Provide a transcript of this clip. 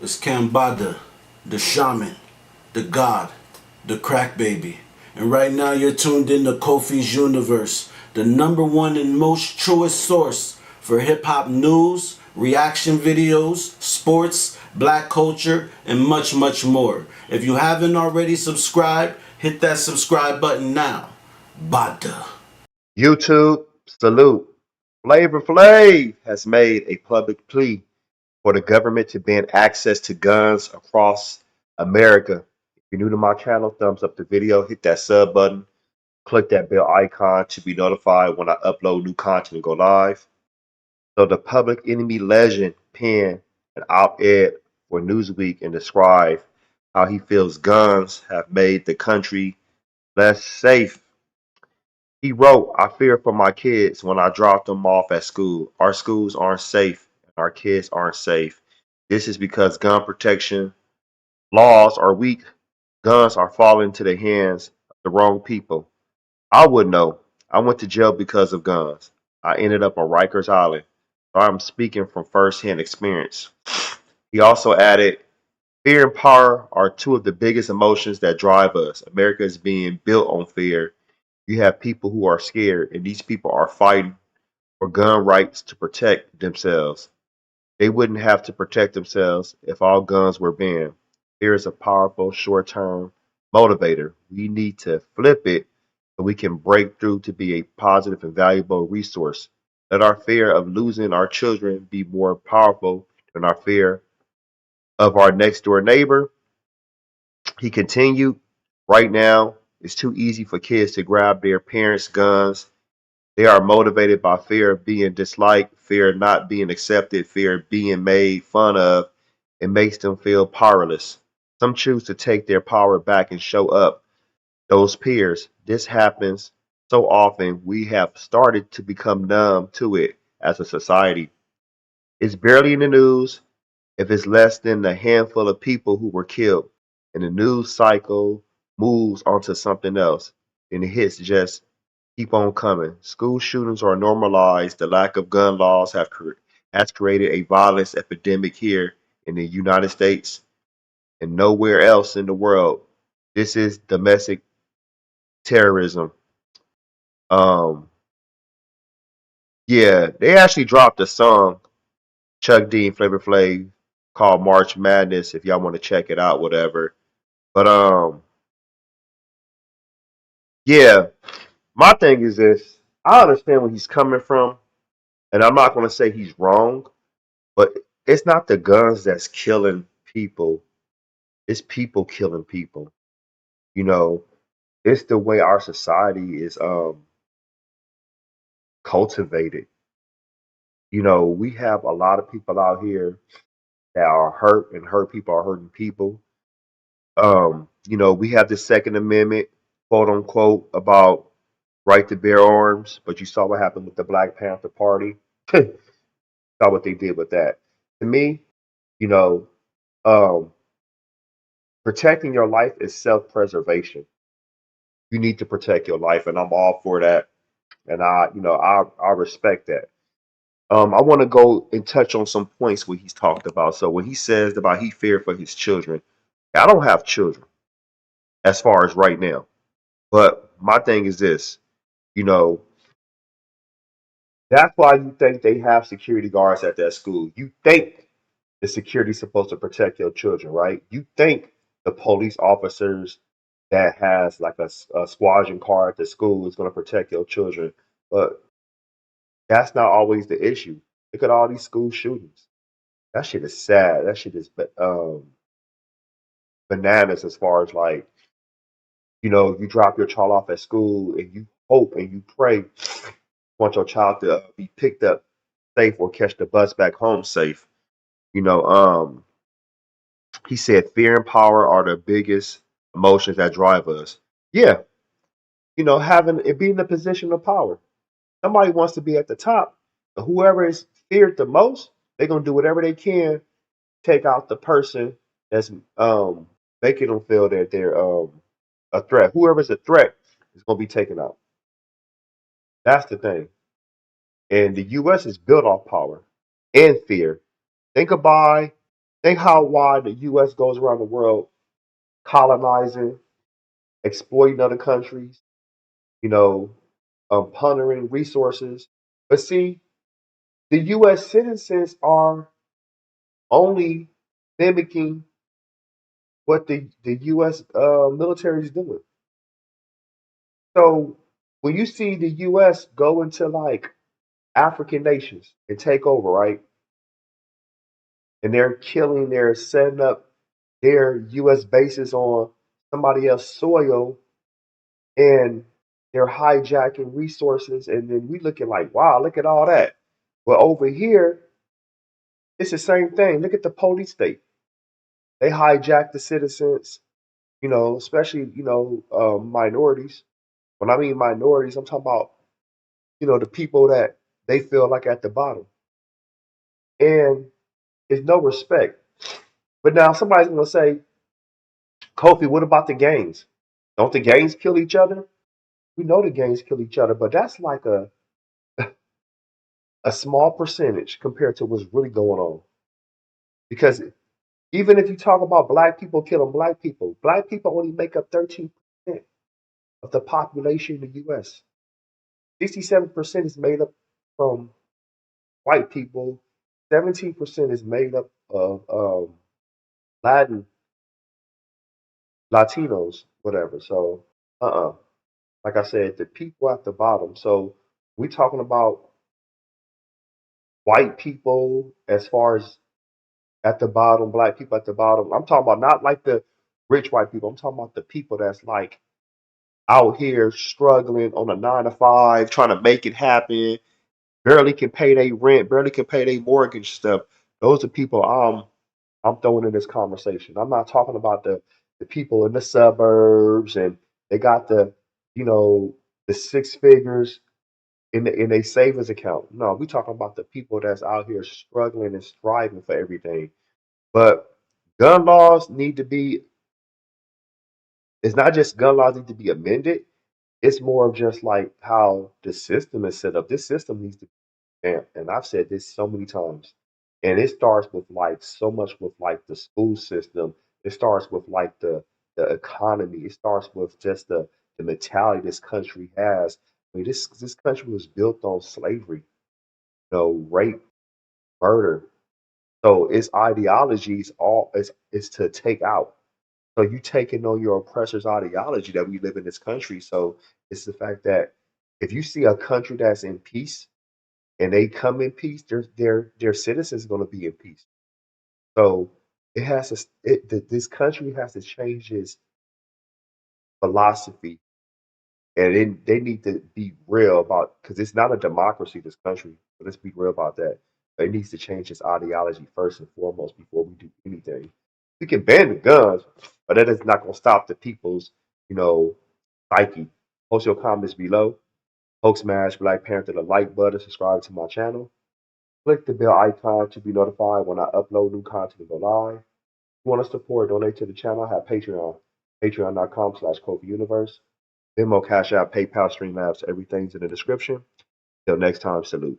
It's Kambada, the shaman, the god, the crack baby. And right now you're tuned in to Kofi's Universe, the number one and most truest source for hip hop news, reaction videos, sports, black culture, and much, much more. If you haven't already subscribed, hit that subscribe button now. Bada. YouTube, salute. Flavor Flav has made a public plea for the government to ban access to guns across America. If you're new to my channel, thumbs up the video, hit that sub button, click that bell icon to be notified when I upload new content and go live. So the Public Enemy legend penned an op-ed for Newsweek and described how he feels guns have made the country less safe. He wrote, I fear for my kids when I drop them off at school. Our schools aren't safe and our kids aren't safe. This is because gun protection laws are weak. Guns are falling into the hands of the wrong people. I would know. I went to jail because of guns. I ended up on Rikers Island. So I'm speaking from firsthand experience. He also added, fear and power are two of the biggest emotions that drive us. America is being built on fear. You have people who are scared, and these people are fighting for gun rights to protect themselves. They wouldn't have to protect themselves if all guns were banned. Fear is a powerful short term motivator. We need to flip it so we can break through to be a positive and valuable resource. Let our fear of losing our children be more powerful than our fear of our next door neighbor. He continued, right now, it's too easy for kids to grab their parents' guns. They are motivated by fear of being disliked, fear of not being accepted, fear of being made fun of. It makes them feel powerless. Some choose to take their power back and show up those peers. This happens so often, we have started to become numb to it as a society. It's barely in the news if it's less than a handful of people who were killed, and the news cycle moves onto something else, and the hits just keep on coming. School shootings are normalized. The lack of gun laws has created a violence epidemic here in the United States and nowhere else in the world. This is domestic terrorism. Um, yeah, they actually dropped a song, Chuck D and Flavor Flav, called March Madness. If y'all want to check it out, whatever. But yeah, my thing is this. I understand where he's coming from, and I'm not going to say he's wrong. But it's not the guns that's killing people. It's people killing people. You know, it's the way our society is cultivated. We have a lot of people out here that are hurt and hurt people are hurting people. We have the Second Amendment, quote unquote, about right to bear arms, but you saw what happened with the Black Panther Party. Saw what they did with that. To me, you know, um, protecting your life is self-preservation. You need to protect your life, and I'm all for that. And I respect that. I want to go and touch on some points where he's talked about. So when he says about he feared for his children, I don't have children as far as right now. But my thing is this, you know, that's why you think they have security guards at that school. You think the security's supposed to protect your children, right? You think the police officers that has like a squadron car at the school is going to protect your children, but that's not always the issue. Look at all these school shootings. That shit is sad. That shit is bananas as far as like, you drop your child off at school and you hope and you pray you want your child to be picked up safe or catch the bus back home safe. You know, he said fear and power are the biggest emotions that drive us. Yeah, having it being in a position of power. Somebody wants to be at the top. Whoever is feared the most, they're gonna do whatever they can to take out the person that's making them feel that they're a threat. Whoever's a threat is gonna be taken out. That's the thing. And the US is built off power and fear. Think about Think how wide the U.S. goes around the world, colonizing, exploiting other countries, you know, plundering resources. But see, the U.S. citizens are only mimicking what the U.S. Military is doing. So when you see the U.S. go into like African nations and take over, right? And they're killing, they're setting up their U.S. bases on somebody else's soil, and they're hijacking resources. And then we looking like, wow, look at all that. But over here, it's the same thing. Look at the police state. They hijack the citizens, especially, minorities. When I mean minorities, I'm talking about, the people that they feel like at the bottom. And there's no respect. But now somebody's going to say, Kofi, what about the gangs? Don't the gangs kill each other? We know the gangs kill each other, but that's like a small percentage compared to what's really going on. Because even if you talk about black people killing black people only make up 13% of the population in the US. 67% is made up from white people, 17% is made up of Latin, Latinos, whatever. So, like I said, the people at the bottom. So, we talking about white people as far as at the bottom, black people at the bottom. I'm talking about not like the rich white people. I'm talking about the people that's like out here struggling on a 9 to 5, trying to make it happen, barely can pay their rent, barely can pay their mortgage stuff. Those are people I'm throwing in this conversation. I'm not talking about the people in the suburbs and they got you know, the 6 figures in a savings account. No, we talking about the people that's out here struggling and striving for everything. But gun laws need to be, it's not just gun laws need to be amended. It's more of just like how the system is set up. This system needs to be revamped. And I've said this so many times. And it starts with like so much with like the school system. It starts with like the economy. It starts with just the mentality this country has. I mean, this country was built on slavery, rape, murder. So its ideologies all is to take out. So you taking on your oppressor's ideology that we live in this country. So it's the fact that if you see a country that's in peace and they come in peace, their citizens are going to be in peace. So it has to this country has to change its philosophy, and then they need to be real about because it's not a democracy. This country, but let's be real about that. It needs to change its ideology first and foremost before we do anything. We can ban the guns, but that is not going to stop the people's, you know, psyche. Post your comments below. Hoax Smash Black Panther the like button. Subscribe to my channel. Click the bell icon to be notified when I upload new content and go live. If you want to support, donate to the channel. I have Patreon. Patreon.com/Kofi Universe. Venmo, Cash App, PayPal, Streamlabs, everything's in the description. Till next time, salute.